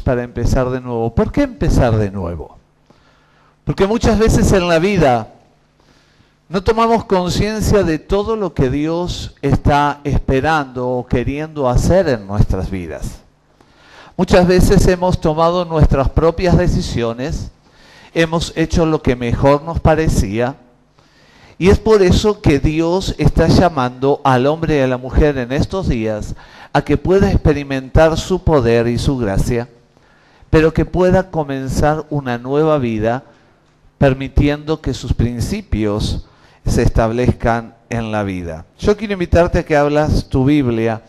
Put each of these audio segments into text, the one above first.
para empezar de nuevo. ¿Por qué empezar de nuevo? Porque muchas veces en la vida no tomamos conciencia de todo lo que Dios está esperando o queriendo hacer en nuestras vidas. Muchas veces hemos tomado nuestras propias decisiones, hemos hecho lo que mejor nos parecía, y es por eso que Dios está llamando al hombre y a la mujer en estos días a que pueda experimentar su poder y su gracia, pero que pueda comenzar una nueva vida permitiendo que sus principios se establezcan en la vida. Yo quiero invitarte a que abras tu Biblia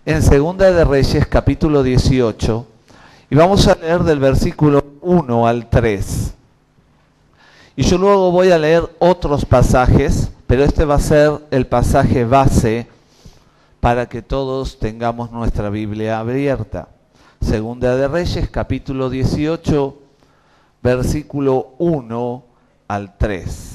en Segunda de Reyes, capítulo 18, y vamos a leer del versículo 1 al 3. Y yo luego voy a leer otros pasajes, pero este va a ser el pasaje base para que todos tengamos nuestra Biblia abierta. Segunda de Reyes, capítulo 18, versículo 1 al 3.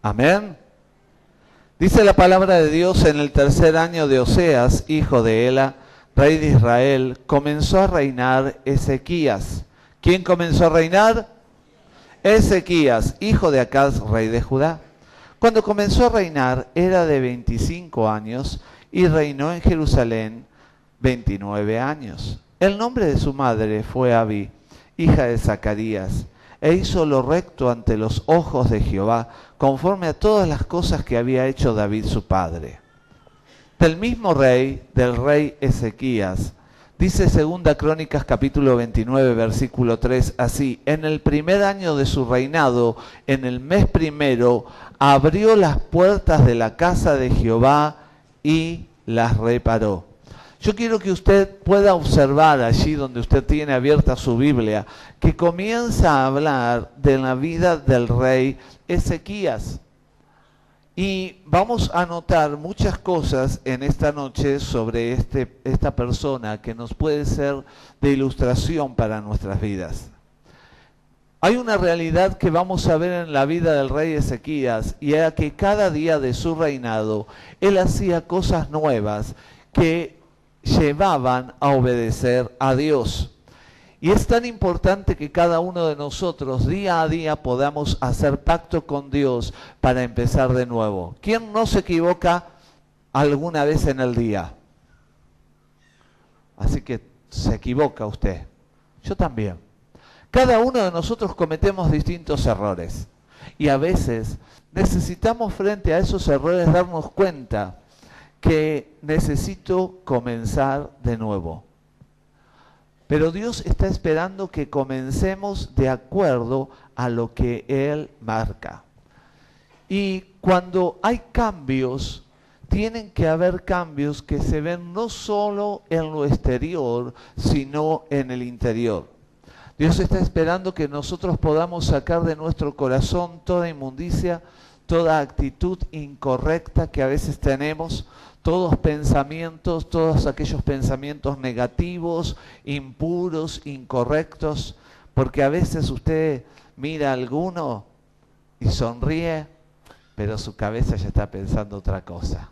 Amén. Dice la palabra de Dios: en el tercer año de Oseas, hijo de Ela, rey de Israel, comenzó a reinar Ezequías. ¿Quién comenzó a reinar? Ezequías, hijo de Acaz, rey de Judá. Cuando comenzó a reinar era de 25 años y reinó en Jerusalén 29 años. El nombre de su madre fue Abi, hija de Zacarías, e hizo lo recto ante los ojos de Jehová, conforme a todas las cosas que había hecho David su padre. Del mismo rey, del rey Ezequías, dice Segunda Crónicas capítulo 29, versículo 3, así: en el primer año de su reinado, en el mes primero, abrió las puertas de la casa de Jehová y las reparó. Yo quiero que usted pueda observar allí donde usted tiene abierta su Biblia, que comienza a hablar de la vida del rey Ezequías. Y vamos a notar muchas cosas en esta noche sobre esta persona que nos puede ser de ilustración para nuestras vidas. Hay una realidad que vamos a ver en la vida del rey Ezequías, y era que cada día de su reinado él hacía cosas nuevas que llevaban a obedecer a Dios. Y es tan importante que cada uno de nosotros día a día podamos hacer pacto con Dios para empezar de nuevo. ¿Quién no se equivoca alguna vez en el día? Así que se equivoca usted. Yo también. Cada uno de nosotros cometemos distintos errores. Y a veces necesitamos frente a esos errores darnos cuenta que necesito comenzar de nuevo. Pero Dios está esperando que comencemos de acuerdo a lo que Él marca. Y cuando hay cambios, tienen que haber cambios que se ven no solo en lo exterior, sino en el interior. Dios está esperando que nosotros podamos sacar de nuestro corazón toda inmundicia, toda actitud incorrecta que a veces tenemos, todos pensamientos, todos aquellos pensamientos negativos, impuros, incorrectos, porque a veces usted mira a alguno y sonríe, pero su cabeza ya está pensando otra cosa.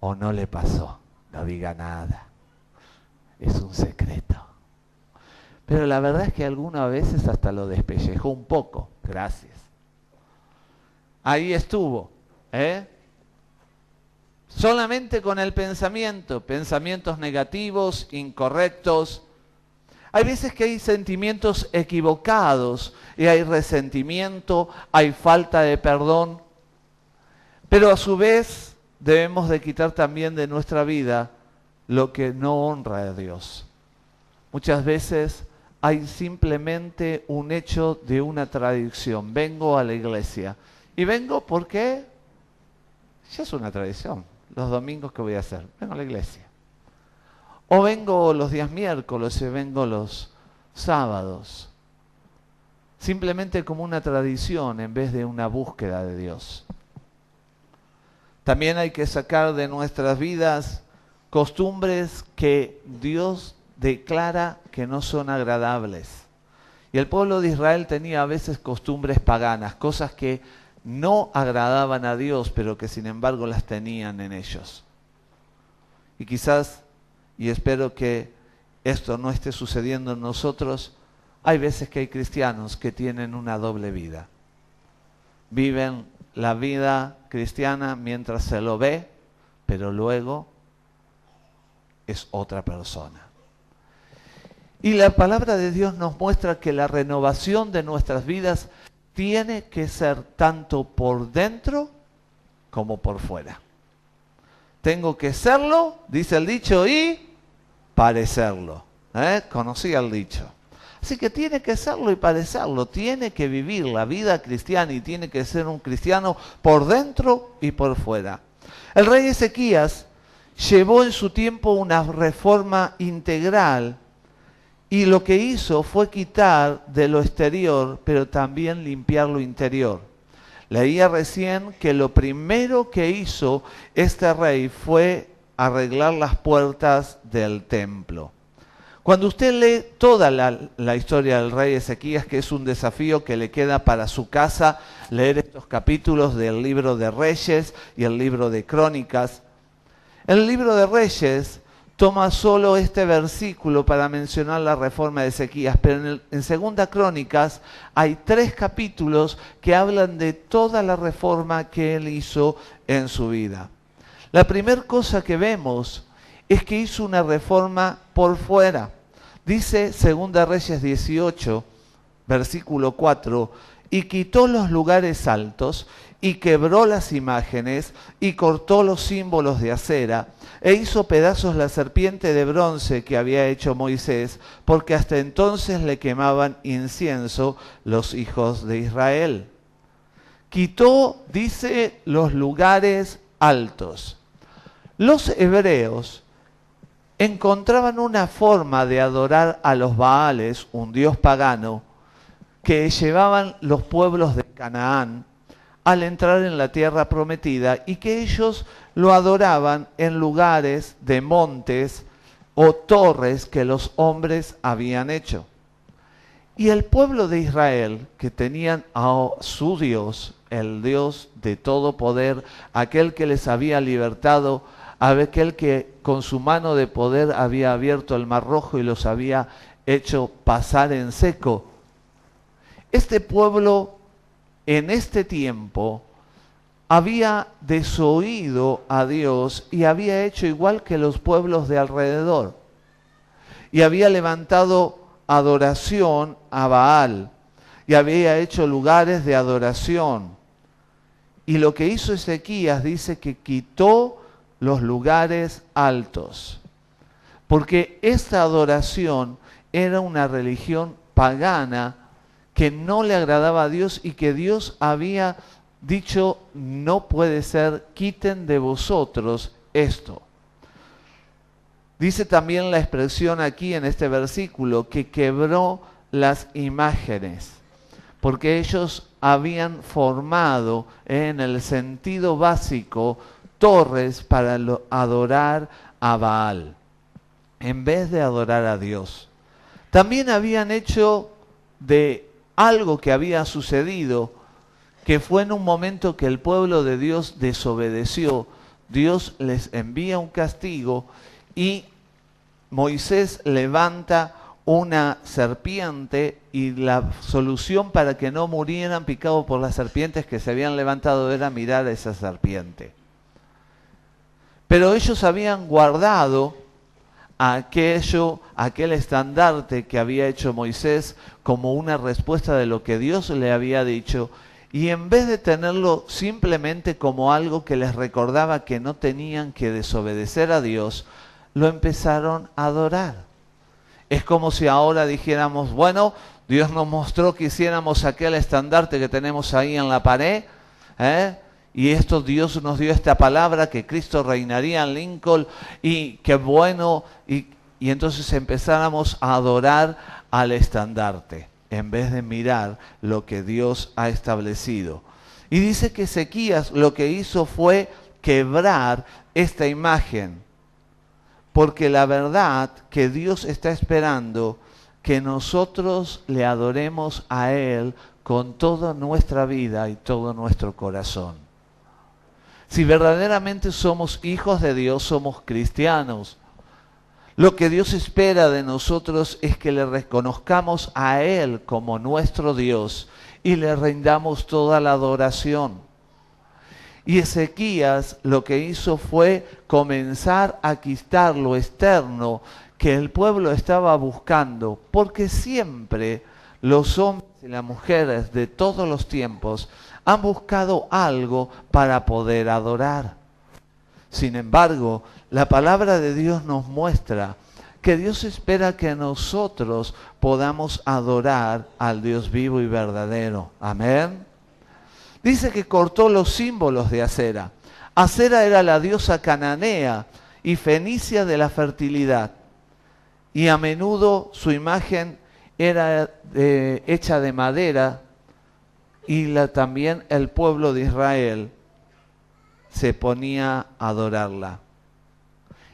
O no le pasó, no diga nada, es un secreto. Pero la verdad es que algunas veces hasta lo despellejó un poco, gracias. Ahí estuvo, solamente con el pensamiento, pensamientos negativos, incorrectos. Hay veces que hay sentimientos equivocados y hay resentimiento, hay falta de perdón, pero a su vez debemos de quitar también de nuestra vida lo que no honra a Dios. Muchas veces hay simplemente un hecho de una tradición. Vengo a la iglesia y vengo porque ya es una tradición. Los domingos, ¿qué voy a hacer? Vengo a la iglesia. O vengo los días miércoles y vengo los sábados. Simplemente como una tradición en vez de una búsqueda de Dios. También hay que sacar de nuestras vidas costumbres que Dios declara que no son agradables. Y el pueblo de Israel tenía a veces costumbres paganas, cosas que no agradaban a Dios, pero que sin embargo las tenían en ellos. Y quizás, y espero que esto no esté sucediendo en nosotros, hay veces que hay cristianos que tienen una doble vida. Viven la vida cristiana mientras se lo ve, pero luego es otra persona. Y la palabra de Dios nos muestra que la renovación de nuestras vidas tiene que ser tanto por dentro como por fuera. Tengo que serlo, dice el dicho, y parecerlo. Conocía el dicho. Así que tiene que serlo y parecerlo, tiene que vivir la vida cristiana y tiene que ser un cristiano por dentro y por fuera. El rey Ezequías llevó en su tiempo una reforma integral y lo que hizo fue quitar de lo exterior, pero también limpiar lo interior. Leía recién que lo primero que hizo este rey fue arreglar las puertas del templo. Cuando usted lee toda la historia del rey Ezequías, que es un desafío que le queda para su casa, leer estos capítulos del libro de Reyes y el libro de Crónicas. El libro de Reyes toma solo este versículo para mencionar la reforma de Ezequías, pero en Segunda Crónicas hay 3 capítulos que hablan de toda la reforma que él hizo en su vida. La primera cosa que vemos es que hizo una reforma por fuera. Dice Segunda Reyes 18, versículo 4, y quitó los lugares altos, y quebró las imágenes, y cortó los símbolos de acera, e hizo pedazos la serpiente de bronce que había hecho Moisés, porque hasta entonces le quemaban incienso los hijos de Israel. Quitó, dice, los lugares altos. Los hebreos encontraban una forma de adorar a los Baales, un dios pagano, que llevaban los pueblos de Canaán al entrar en la tierra prometida y que ellos lo adoraban en lugares de montes o torres que los hombres habían hecho. Y el pueblo de Israel, que tenían a su Dios, el Dios de todo poder, aquel que les había libertado, aquel que con su mano de poder había abierto el Mar Rojo y los había hecho pasar en seco. Este pueblo en este tiempo había desoído a Dios y había hecho igual que los pueblos de alrededor. Y había levantado adoración a Baal y había hecho lugares de adoración. Y lo que hizo Ezequías dice que quitó los lugares altos, porque esta adoración era una religión pagana que no le agradaba a Dios y que Dios había dicho, no puede ser, quiten de vosotros esto. Dice también la expresión aquí en este versículo, que quebró las imágenes, porque ellos habían formado en el sentido básico torres para adorar a Baal, en vez de adorar a Dios. También habían hecho de algo que había sucedido, que fue en un momento que el pueblo de Dios desobedeció. Dios les envía un castigo y Moisés levanta una serpiente y la solución para que no murieran picados por las serpientes que se habían levantado era mirar a esa serpiente. Pero ellos habían guardado aquel estandarte que había hecho Moisés como una respuesta de lo que Dios le había dicho, y en vez de tenerlo simplemente como algo que les recordaba que no tenían que desobedecer a Dios, lo empezaron a adorar. Es como si ahora dijéramos, bueno, Dios nos mostró que hiciéramos aquel estandarte que tenemos ahí en la pared, y esto Dios nos dio esta palabra que Cristo reinaría en Lincoln y qué bueno, y entonces empezáramos a adorar al estandarte en vez de mirar lo que Dios ha establecido. Y dice que Ezequías lo que hizo fue quebrar esta imagen, porque la verdad que Dios está esperando que nosotros le adoremos a Él con toda nuestra vida y todo nuestro corazón. Si verdaderamente somos hijos de Dios, somos cristianos. Lo que Dios espera de nosotros es que le reconozcamos a Él como nuestro Dios y le rindamos toda la adoración. Y Ezequías lo que hizo fue comenzar a quitar lo externo que el pueblo estaba buscando, porque siempre los hombres y las mujeres de todos los tiempos han buscado algo para poder adorar. Sin embargo, la palabra de Dios nos muestra que Dios espera que nosotros podamos adorar al Dios vivo y verdadero. Amén. Dice que cortó los símbolos de Acera. Acera era la diosa cananea y fenicia de la fertilidad. Y a menudo su imagen era hecha de madera y también el pueblo de Israel se ponía a adorarla.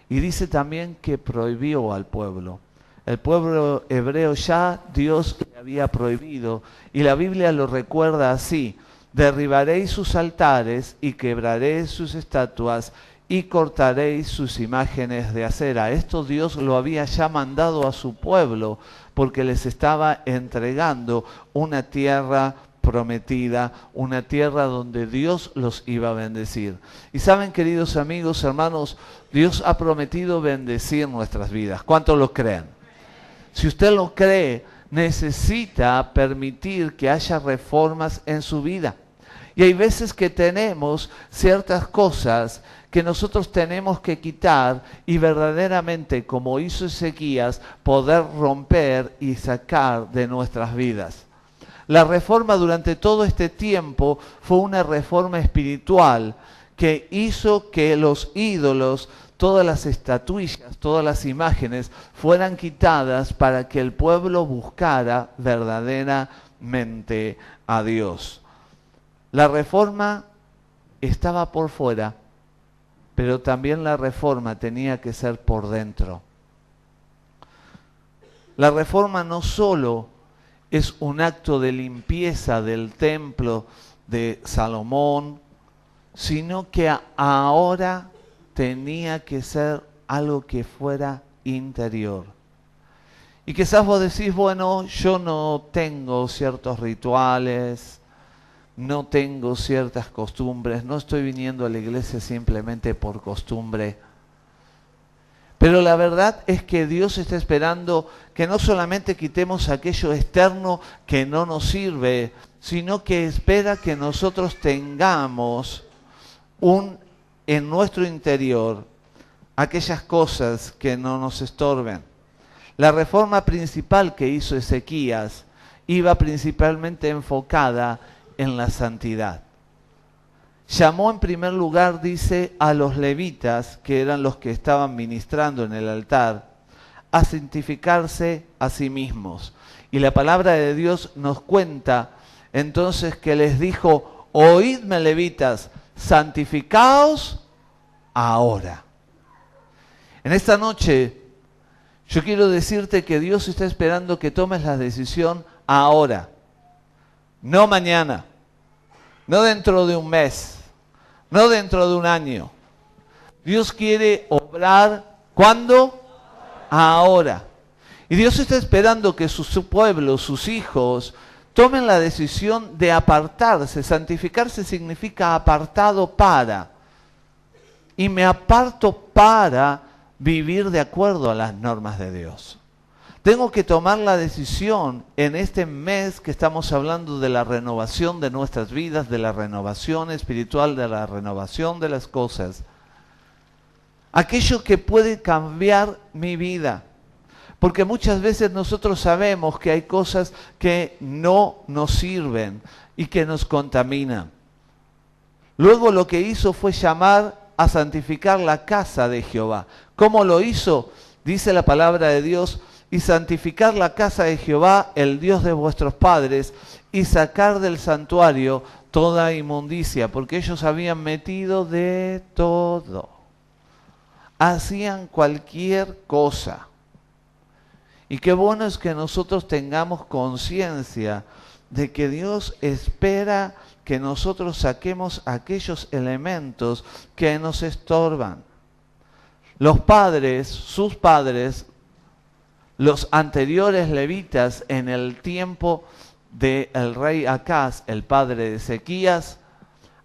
Y dice también que prohibió al pueblo. El pueblo hebreo ya Dios le había prohibido y la Biblia lo recuerda así: derribaréis sus altares y quebraréis sus estatuas y cortaréis sus imágenes de acera. Esto Dios lo había ya mandado a su pueblo porque les estaba entregando una tierra prometida, una tierra donde Dios los iba a bendecir. Y saben, queridos amigos, hermanos, Dios ha prometido bendecir nuestras vidas. ¿Cuántos lo creen? Si usted lo cree, necesita permitir que haya reformas en su vida. Y hay veces que tenemos ciertas cosas que nosotros tenemos que quitar y verdaderamente, como hizo Ezequías, poder romper y sacar de nuestras vidas. La reforma durante todo este tiempo fue una reforma espiritual que hizo que los ídolos, todas las estatuillas, todas las imágenes fueran quitadas para que el pueblo buscara verdaderamente a Dios. La reforma estaba por fuera, pero también la reforma tenía que ser por dentro. La reforma no solo es un acto de limpieza del templo de Salomón, sino que ahora tenía que ser algo que fuera interior. Y quizás vos decís, bueno, yo no tengo ciertos rituales, no tengo ciertas costumbres, no estoy viniendo a la iglesia simplemente por costumbre. Pero la verdad es que Dios está esperando que no solamente quitemos aquello externo que no nos sirve, sino que espera que nosotros tengamos en nuestro interior aquellas cosas que no nos estorben. La reforma principal que hizo Ezequías iba principalmente enfocada en la santidad. Llamó en primer lugar, dice, a los levitas, que eran los que estaban ministrando en el altar, a santificarse a sí mismos. Y la palabra de Dios nos cuenta entonces que les dijo: oídme, levitas, santificaos ahora. En esta noche yo quiero decirte que Dios está esperando que tomes la decisión ahora, no mañana, no dentro de un mes, no dentro de un año. Dios quiere obrar, ¿cuándo? Ahora. Y Dios está esperando que su pueblo, sus hijos, tomen la decisión de apartarse. Santificarse significa apartado para. Y me aparto para vivir de acuerdo a las normas de Dios. Tengo que tomar la decisión en este mes que estamos hablando de la renovación de nuestras vidas, de la renovación espiritual, de la renovación de las cosas. Aquello que puede cambiar mi vida. Porque muchas veces nosotros sabemos que hay cosas que no nos sirven y que nos contaminan. Luego lo que hizo fue llamar a santificar la casa de Jehová. ¿Cómo lo hizo? Dice la palabra de Dios: y santificar la casa de Jehová, el Dios de vuestros padres, y sacar del santuario toda inmundicia, porque ellos habían metido de todo. Hacían cualquier cosa. Y qué bueno es que nosotros tengamos conciencia de que Dios espera que nosotros saquemos aquellos elementos que nos estorban. Los padres, sus padres, los anteriores levitas en el tiempo del rey Acaz, el padre de Ezequías,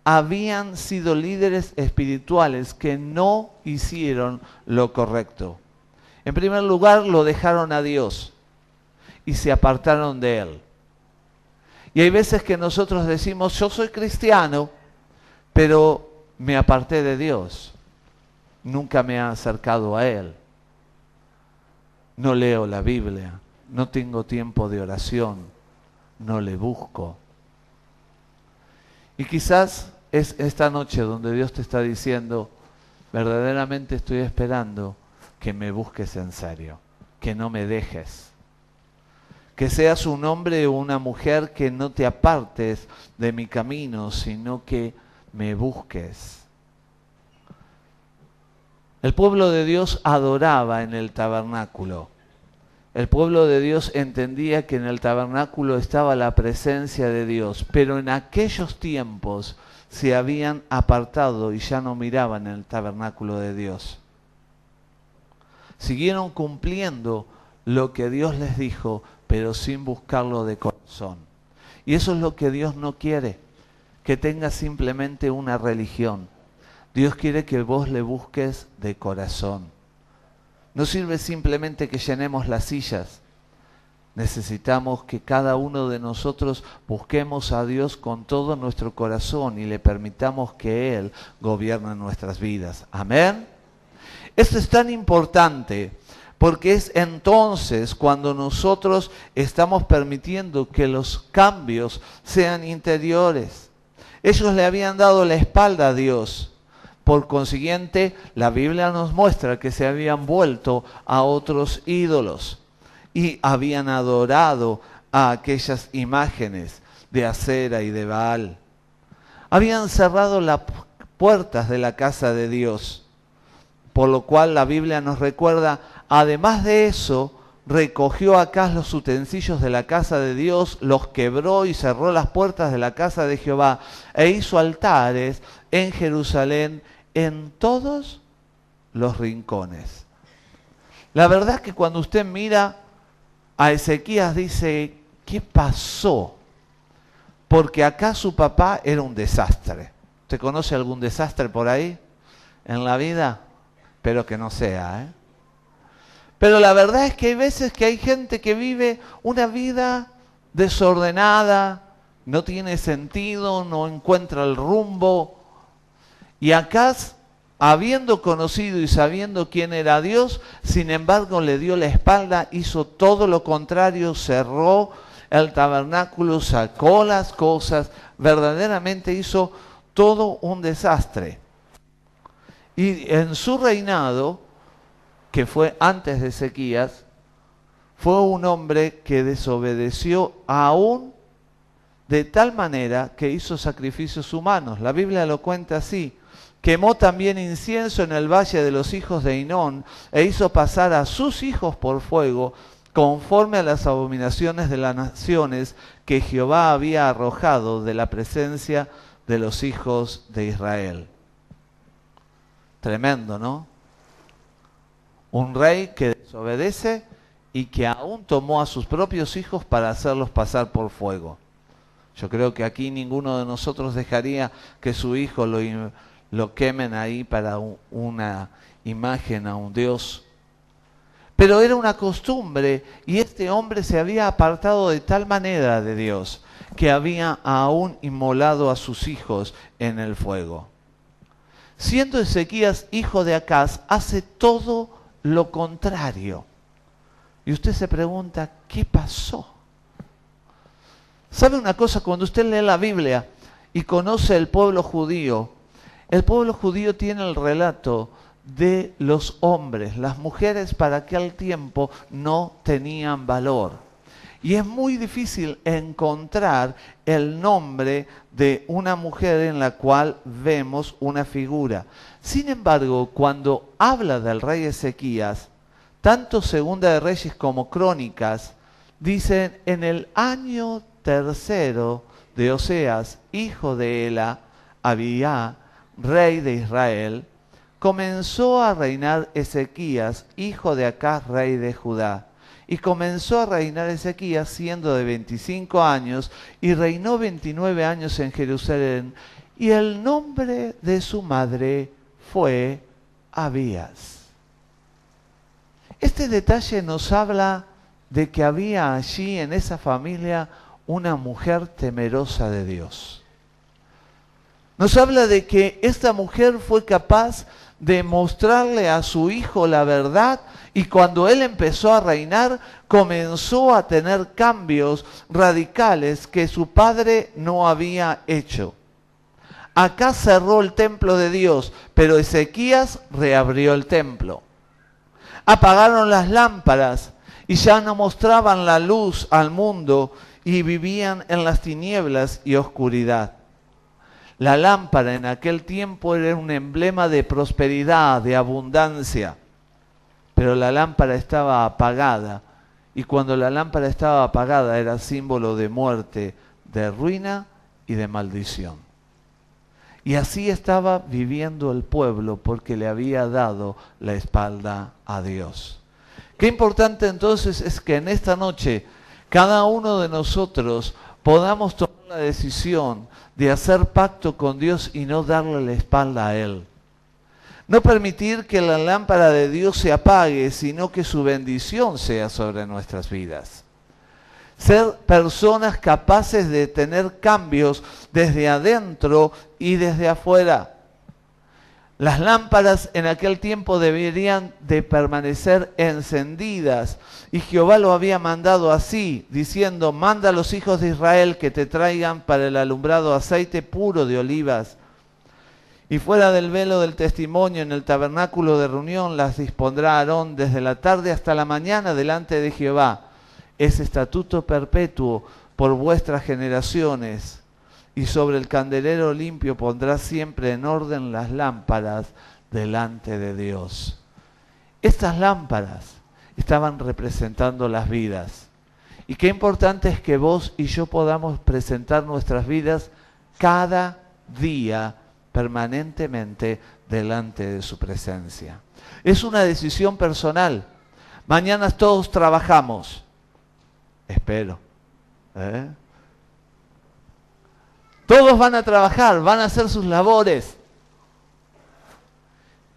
habían sido líderes espirituales que no hicieron lo correcto. En primer lugar, lo dejaron a Dios y se apartaron de Él. Y hay veces que nosotros decimos, yo soy cristiano, pero me aparté de Dios. Nunca me he acercado a Él. No leo la Biblia, no tengo tiempo de oración, no le busco. Y quizás es esta noche donde Dios te está diciendo, verdaderamente estoy esperando que me busques en serio, que no me dejes. Que seas un hombre o una mujer que no te apartes de mi camino, sino que me busques. El pueblo de Dios adoraba en el tabernáculo. El pueblo de Dios entendía que en el tabernáculo estaba la presencia de Dios, pero en aquellos tiempos se habían apartado y ya no miraban en el tabernáculo de Dios. Siguieron cumpliendo lo que Dios les dijo, pero sin buscarlo de corazón. Y eso es lo que Dios no quiere, que tengas simplemente una religión. Dios quiere que vos le busques de corazón. No sirve simplemente que llenemos las sillas. Necesitamos que cada uno de nosotros busquemos a Dios con todo nuestro corazón y le permitamos que Él gobierne nuestras vidas. Amén. Esto es tan importante porque es entonces cuando nosotros estamos permitiendo que los cambios sean interiores. Ellos le habían dado la espalda a Dios. Por consiguiente, la Biblia nos muestra que se habían vuelto a otros ídolos y habían adorado a aquellas imágenes de Acera y de Baal. Habían cerrado las puertas de la casa de Dios, por lo cual la Biblia nos recuerda, además de eso, recogió Acaz los utensilios de la casa de Dios, los quebró y cerró las puertas de la casa de Jehová e hizo altares en Jerusalén en todos los rincones. La verdad es que cuando usted mira a Ezequías dice, ¿qué pasó? Porque acá su papá era un desastre. ¿Usted conoce algún desastre por ahí en la vida? Espero que no sea, ¿eh? Pero la verdad es que hay veces que hay gente que vive una vida desordenada, no tiene sentido, no encuentra el rumbo. Y Acaz, habiendo conocido y sabiendo quién era Dios, sin embargo le dio la espalda, hizo todo lo contrario, cerró el tabernáculo, sacó las cosas, verdaderamente hizo todo un desastre. Y en su reinado, que fue antes de Ezequías, fue un hombre que desobedeció aún de tal manera que hizo sacrificios humanos. La Biblia lo cuenta así. Quemó también incienso en el valle de los hijos de Hinón e hizo pasar a sus hijos por fuego conforme a las abominaciones de las naciones que Jehová había arrojado de la presencia de los hijos de Israel. Tremendo, ¿no? Un rey que desobedece y que aún tomó a sus propios hijos para hacerlos pasar por fuego. Yo creo que aquí ninguno de nosotros dejaría que su hijo lo quemen ahí para una imagen a un Dios. Pero era una costumbre y este hombre se había apartado de tal manera de Dios que había aún inmolado a sus hijos en el fuego. Siendo Ezequías hijo de Acaz, hace todo lo contrario. Y usted se pregunta, ¿qué pasó? ¿Sabe una cosa? Cuando usted lee la Biblia y conoce el pueblo judío tiene el relato de los hombres. Las mujeres para aquel tiempo no tenían valor. Y es muy difícil encontrar el nombre de una mujer en la cual vemos una figura. Sin embargo, cuando habla del rey Ezequías, tanto Segunda de Reyes como Crónicas, dicen en el año tercero de Oseas, hijo de Ela, Abía, rey de Israel, comenzó a reinar Ezequías, hijo de Acaz, rey de Judá. Y comenzó a reinar Ezequías siendo de 25 años, y reinó 29 años en Jerusalén, y el nombre de su madre fue Abías. Este detalle nos habla de que había allí en esa familia una mujer temerosa de Dios. Nos habla de que esta mujer fue capaz de mostrarle a su hijo la verdad, y cuando él empezó a reinar, comenzó a tener cambios radicales que su padre no había hecho. Acá cerró el templo de Dios, pero Ezequías reabrió el templo. Apagaron las lámparas y ya no mostraban la luz al mundo y vivían en las tinieblas y oscuridad. La lámpara en aquel tiempo era un emblema de prosperidad, de abundancia, pero la lámpara estaba apagada, y cuando la lámpara estaba apagada era símbolo de muerte, de ruina y de maldición. Y así estaba viviendo el pueblo porque le había dado la espalda a Dios. Qué importante entonces es que en esta noche cada uno de nosotros podamos tomar la decisión de hacer pacto con Dios y no darle la espalda a Él. No permitir que la lámpara de Dios se apague, sino que su bendición sea sobre nuestras vidas. Ser personas capaces de tener cambios desde adentro y desde afuera. Las lámparas en aquel tiempo deberían de permanecer encendidas, y Jehová lo había mandado así, diciendo: manda a los hijos de Israel que te traigan para el alumbrado aceite puro de olivas. Y fuera del velo del testimonio en el tabernáculo de reunión las dispondrá Aarón desde la tarde hasta la mañana delante de Jehová. Es estatuto perpetuo por vuestras generaciones. Y sobre el candelero limpio pondrás siempre en orden las lámparas delante de Dios. Estas lámparas estaban representando las vidas. Y qué importante es que vos y yo podamos presentar nuestras vidas cada día permanentemente delante de su presencia. Es una decisión personal. Mañana todos trabajamos. Espero. Todos van a trabajar, van a hacer sus labores.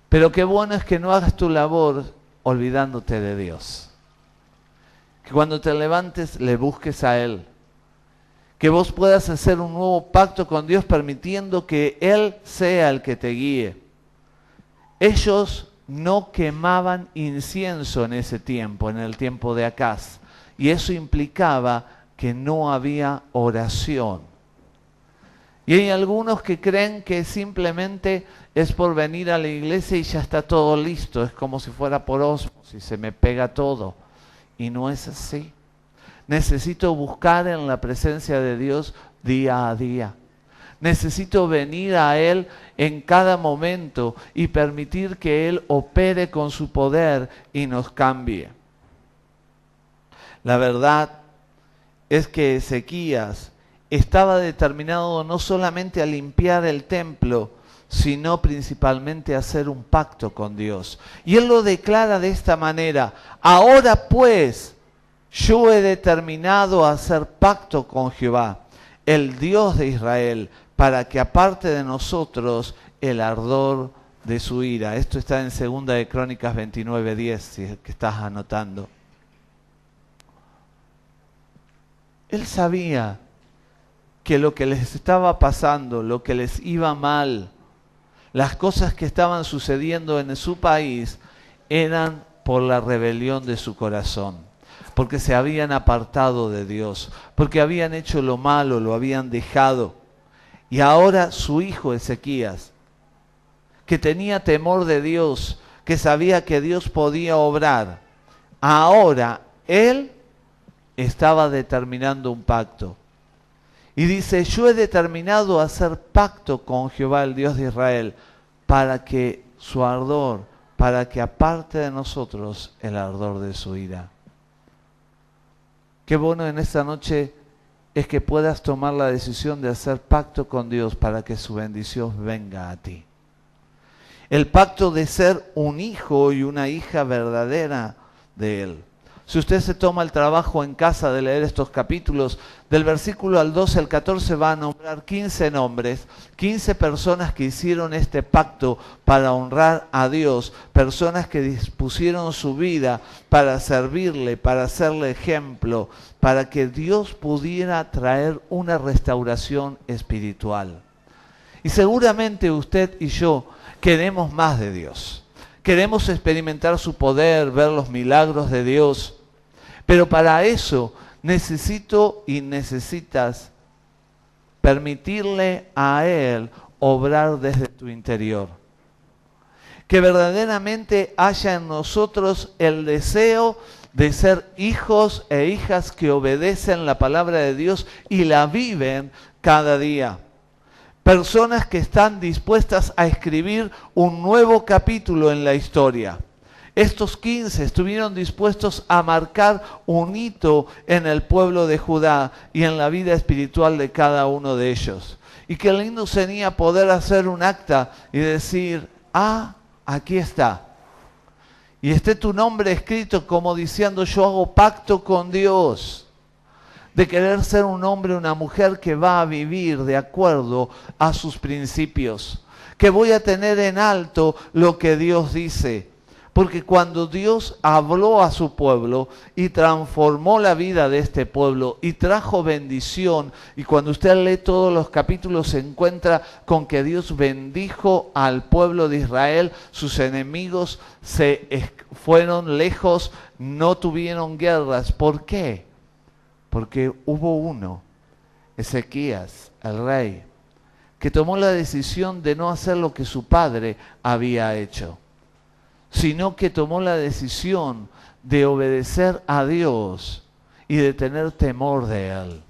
Pero qué bueno es que no hagas tu labor olvidándote de Dios. Que cuando te levantes le busques a Él. Que vos puedas hacer un nuevo pacto con Dios permitiendo que Él sea el que te guíe. Ellos no quemaban incienso en ese tiempo, en el tiempo de Acaz. Y eso implicaba que no había oración. Y hay algunos que creen que simplemente es por venir a la iglesia y ya está todo listo. Es como si fuera por ósmosis, se me pega todo. Y no es así. Necesito buscar en la presencia de Dios día a día. Necesito venir a Él en cada momento y permitir que Él opere con su poder y nos cambie. La verdad es que Ezequías estaba determinado no solamente a limpiar el templo, sino principalmente a hacer un pacto con Dios. Y él lo declara de esta manera: ahora pues, yo he determinado a hacer pacto con Jehová, el Dios de Israel, para que aparte de nosotros el ardor de su ira. Esto está en 2 de Crónicas 29:10, si es que estás anotando. Él sabía que lo que les estaba pasando, lo que les iba mal, las cosas que estaban sucediendo en su país, eran por la rebelión de su corazón, porque se habían apartado de Dios, porque habían hecho lo malo, lo habían dejado. Y ahora su hijo Ezequías, que tenía temor de Dios, que sabía que Dios podía obrar, ahora él estaba determinando un pacto. Y dice: yo he determinado hacer pacto con Jehová, el Dios de Israel, para que su ardor, para que aparte de nosotros el ardor de su ira. Qué bueno en esta noche es que puedas tomar la decisión de hacer pacto con Dios para que su bendición venga a ti. El pacto de ser un hijo y una hija verdadera de Él. Si usted se toma el trabajo en casa de leer estos capítulos, del versículo al 12 al 14 va a nombrar 15 nombres, 15 personas que hicieron este pacto para honrar a Dios, personas que dispusieron su vida para servirle, para hacerle ejemplo, para que Dios pudiera traer una restauración espiritual. Y seguramente usted y yo queremos más de Dios. Queremos experimentar su poder, ver los milagros de Dios. Pero para eso necesito y necesitas permitirle a Él obrar desde tu interior. Que verdaderamente haya en nosotros el deseo de ser hijos e hijas que obedecen la palabra de Dios y la viven cada día. Personas que están dispuestas a escribir un nuevo capítulo en la historia. Estos 15 estuvieron dispuestos a marcar un hito en el pueblo de Judá y en la vida espiritual de cada uno de ellos. Y qué lindo sería poder hacer un acta y decir, aquí está. Y esté tu nombre escrito como diciendo, yo hago pacto con Dios. De querer ser un hombre o una mujer que va a vivir de acuerdo a sus principios. Que voy a tener en alto lo que Dios dice. Porque cuando Dios habló a su pueblo y transformó la vida de este pueblo y trajo bendición, y cuando usted lee todos los capítulos se encuentra con que Dios bendijo al pueblo de Israel, sus enemigos se fueron lejos, no tuvieron guerras. ¿Por qué? Porque hubo uno, Ezequías, el rey, que tomó la decisión de no hacer lo que su padre había hecho, sino que tomó la decisión de obedecer a Dios y de tener temor de Él.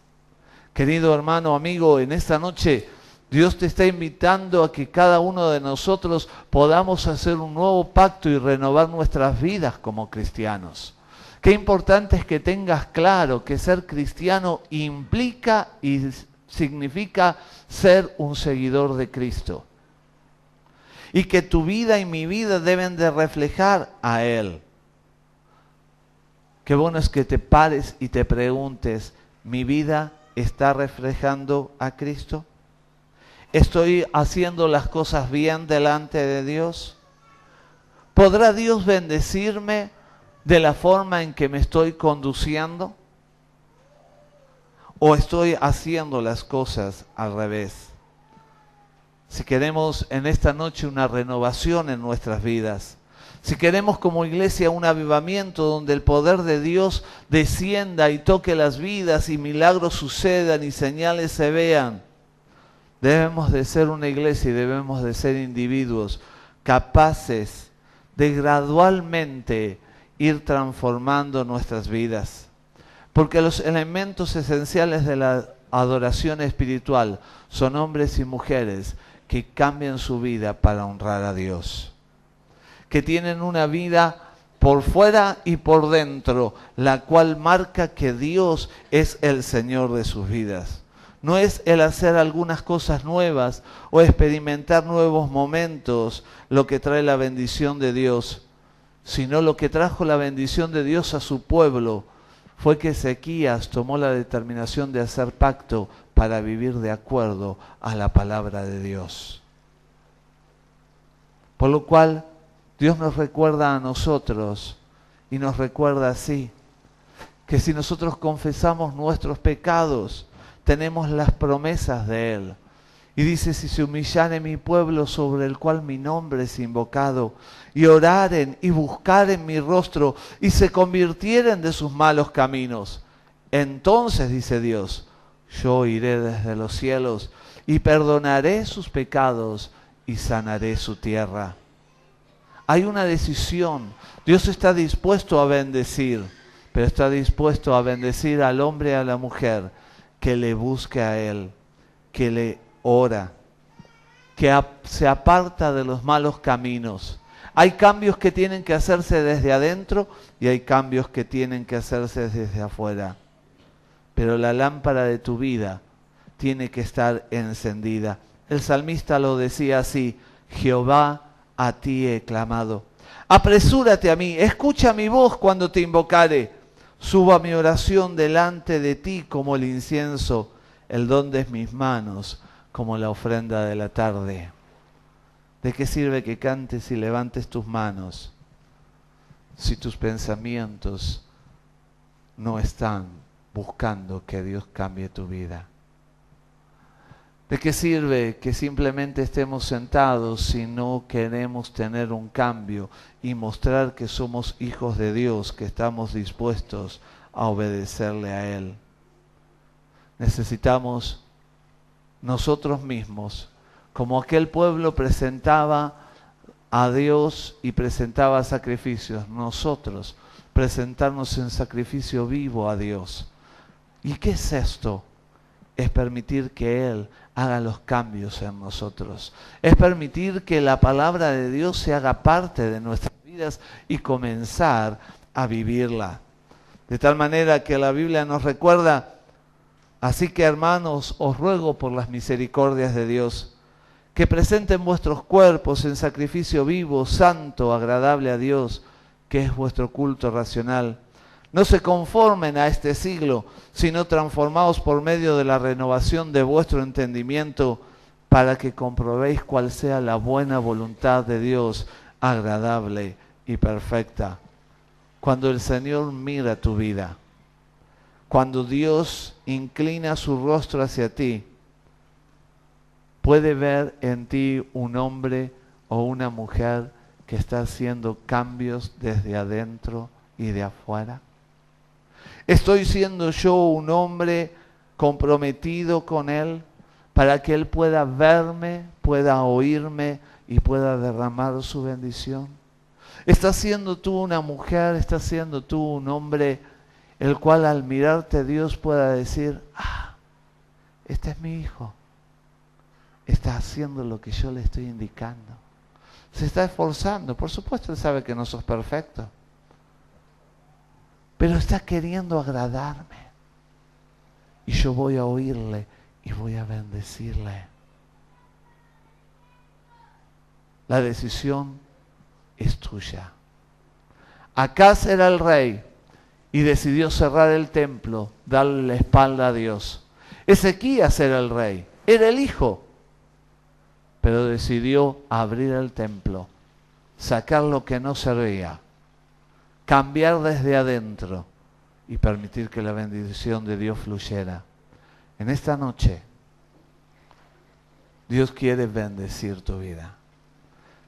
Querido hermano, amigo, en esta noche Dios te está invitando a que cada uno de nosotros podamos hacer un nuevo pacto y renovar nuestras vidas como cristianos. Qué importante es que tengas claro que ser cristiano implica y significa ser un seguidor de Cristo. Y que tu vida y mi vida deben de reflejar a Él. Qué bueno es que te pares y te preguntes, ¿mi vida está reflejando a Cristo? ¿Estoy haciendo las cosas bien delante de Dios? ¿Podrá Dios bendecirme de la forma en que me estoy conduciendo? ¿O estoy haciendo las cosas al revés? Si queremos en esta noche una renovación en nuestras vidas, si queremos como iglesia un avivamiento donde el poder de Dios descienda y toque las vidas y milagros sucedan y señales se vean, debemos de ser una iglesia y debemos de ser individuos capaces de gradualmente ir transformando nuestras vidas. Porque los elementos esenciales de la adoración espiritual son hombres y mujeres que cambian su vida para honrar a Dios. Que tienen una vida por fuera y por dentro, la cual marca que Dios es el Señor de sus vidas. No es el hacer algunas cosas nuevas o experimentar nuevos momentos lo que trae la bendición de Dios, sino lo que trajo la bendición de Dios a su pueblo fue que Ezequías tomó la determinación de hacer pacto para vivir de acuerdo a la palabra de Dios. Por lo cual, Dios nos recuerda a nosotros y nos recuerda así, que si nosotros confesamos nuestros pecados, tenemos las promesas de Él. Y dice, si se humillare mi pueblo sobre el cual mi nombre es invocado, y oraren y buscaren mi rostro, y se convirtieren de sus malos caminos, entonces, dice Dios, yo iré desde los cielos, y perdonaré sus pecados, y sanaré su tierra. Hay una decisión. Dios está dispuesto a bendecir, pero está dispuesto a bendecir al hombre y a la mujer que le busque a Él, que le ora, que se aparta de los malos caminos. Hay cambios que tienen que hacerse desde adentro y hay cambios que tienen que hacerse desde afuera. pero la lámpara de tu vida tiene que estar encendida. El salmista lo decía así: Jehová, a ti he clamado. Apresúrate a mí, escucha mi voz cuando te invocare. Suba mi oración delante de ti como el incienso, el don de mis manos como la ofrenda de la tarde. ¿De qué sirve que cantes y levantes tus manos si tus pensamientos no están buscando que Dios cambie tu vida? ¿De qué sirve que simplemente estemos sentados si no queremos tener un cambio y mostrar que somos hijos de Dios, que estamos dispuestos a obedecerle a Él? Necesitamos nosotros mismos, como aquel pueblo presentaba a Dios y presentaba sacrificios, nosotros presentarnos en sacrificio vivo a Dios. ¿Y qué es esto? Es permitir que Él haga los cambios en nosotros. Es permitir que la palabra de Dios se haga parte de nuestras vidas y comenzar a vivirla. De tal manera que la Biblia nos recuerda: así que, hermanos, os ruego por las misericordias de Dios, que presenten vuestros cuerpos en sacrificio vivo, santo, agradable a Dios, que es vuestro culto racional. No se conformen a este siglo, sino transformaos por medio de la renovación de vuestro entendimiento, para que comprobéis cuál sea la buena voluntad de Dios, agradable y perfecta. Cuando el Señor mira tu vida, cuando Dios inclina su rostro hacia ti, puede ver en ti un hombre o una mujer que está haciendo cambios desde adentro y de afuera. ¿Estoy siendo yo un hombre comprometido con Él para que Él pueda verme, pueda oírme y pueda derramar su bendición? ¿Estás siendo tú una mujer, estás siendo tú un hombre el cual al mirarte Dios pueda decir: ah, este es mi hijo, está haciendo lo que yo le estoy indicando, se está esforzando? Por supuesto Él sabe que no sos perfecto, pero está queriendo agradarme, y yo voy a oírle y voy a bendecirle. La decisión es tuya. Acaz era el rey y decidió cerrar el templo, darle la espalda a Dios. Ezequías era el rey, era el hijo, pero decidió abrir el templo, sacar lo que no servía, cambiar desde adentro y permitir que la bendición de Dios fluyera. En esta noche, Dios quiere bendecir tu vida,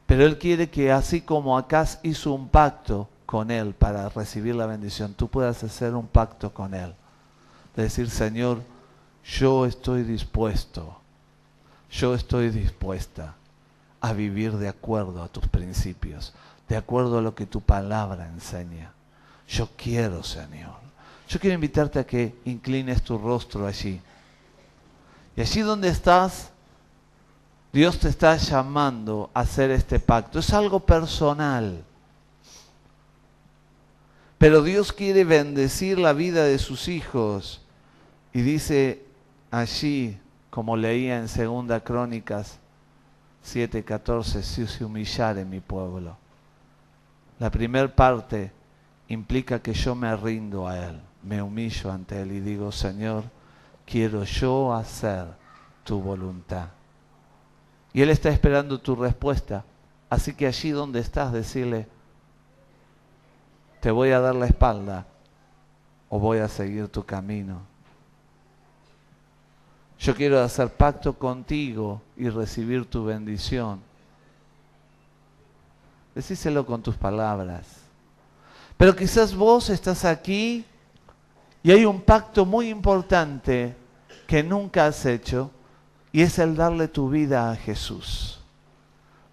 pero Él quiere que, así como Acaz hizo un pacto con Él para recibir la bendición, tú puedas hacer un pacto con Él. De decir: Señor, yo estoy dispuesto, yo estoy dispuesta a vivir de acuerdo a tus principios, de acuerdo a lo que tu palabra enseña. Yo quiero, Señor. Yo quiero invitarte a que inclines tu rostro allí. Y allí donde estás, Dios te está llamando a hacer este pacto. Es algo personal. Pero Dios quiere bendecir la vida de sus hijos. Y dice allí, como leía en 2 Crónicas 7:14, si se humillare mi pueblo. La primera parte implica que yo me rindo a Él, me humillo ante Él y digo: Señor, quiero yo hacer tu voluntad. Y Él está esperando tu respuesta. Así que allí donde estás, decirle: te voy a dar la espalda o voy a seguir tu camino. Yo quiero hacer pacto contigo y recibir tu bendición. Decíselo con tus palabras. Pero quizás vos estás aquí y hay un pacto muy importante que nunca has hecho, y es el darle tu vida a Jesús.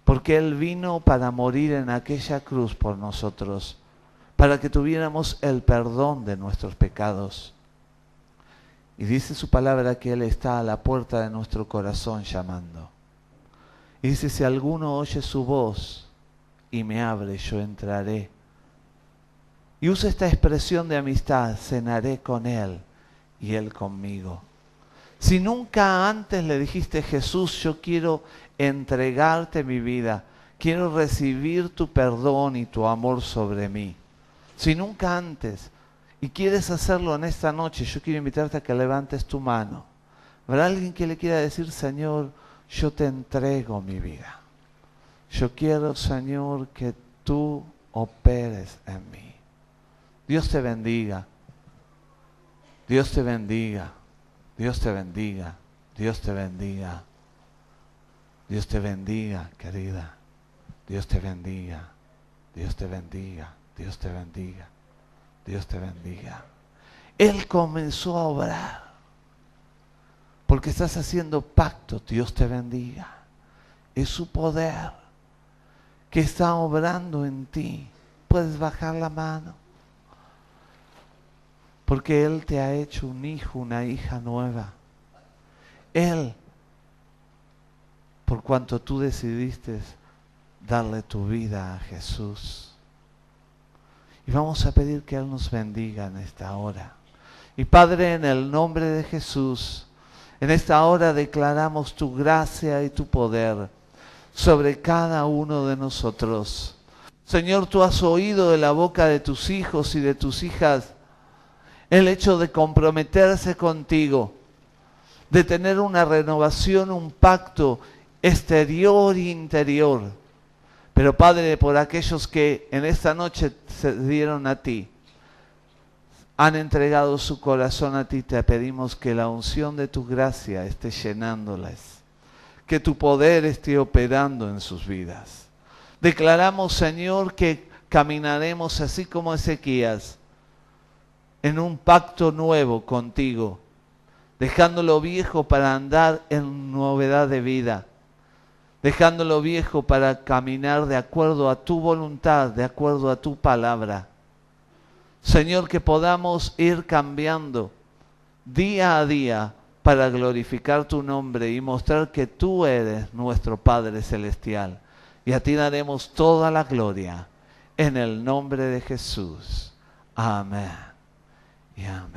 Porque Él vino para morir en aquella cruz por nosotros, para que tuviéramos el perdón de nuestros pecados. Y dice su palabra que Él está a la puerta de nuestro corazón llamando. Y dice: si alguno oye su voz y me abre, yo entraré. Y usa esta expresión de amistad: cenaré con Él y Él conmigo. Si nunca antes le dijiste, Jesús, yo quiero entregarte mi vida, quiero recibir tu perdón y tu amor sobre mí. Si nunca antes, y quieres hacerlo en esta noche, yo quiero invitarte a que levantes tu mano. ¿Habrá alguien que le quiera decir, Señor, yo te entrego mi vida? Yo quiero, Señor, que tú operes en mí. Dios te bendiga. Dios te bendiga. Dios te bendiga. Dios te bendiga. Dios te bendiga, querida. Dios te bendiga. Dios te bendiga. Dios te bendiga. Dios te bendiga. Él comenzó a obrar. Porque estás haciendo pacto. Dios te bendiga. Es su poder que está obrando en ti. Puedes bajar la mano. Porque Él te ha hecho un hijo, una hija nueva. Él, por cuanto tú decidiste darle tu vida a Jesús. Y vamos a pedir que Él nos bendiga en esta hora. Y Padre, en el nombre de Jesús, en esta hora declaramos tu gracia y tu poder sobre cada uno de nosotros. Señor, tú has oído de la boca de tus hijos y de tus hijas el hecho de comprometerse contigo, de tener una renovación, un pacto exterior e interior. Pero Padre, por aquellos que en esta noche se dieron a ti, han entregado su corazón a ti, te pedimos que la unción de tu gracia esté llenándolas, que tu poder esté operando en sus vidas. Declaramos, Señor, que caminaremos así como Ezequías, en un pacto nuevo contigo, dejando lo viejo para andar en novedad de vida, dejando lo viejo para caminar de acuerdo a tu voluntad, de acuerdo a tu palabra. Señor, que podamos ir cambiando día a día para glorificar tu nombre y mostrar que tú eres nuestro Padre Celestial. Y a ti daremos toda la gloria en el nombre de Jesús. Amén y amén.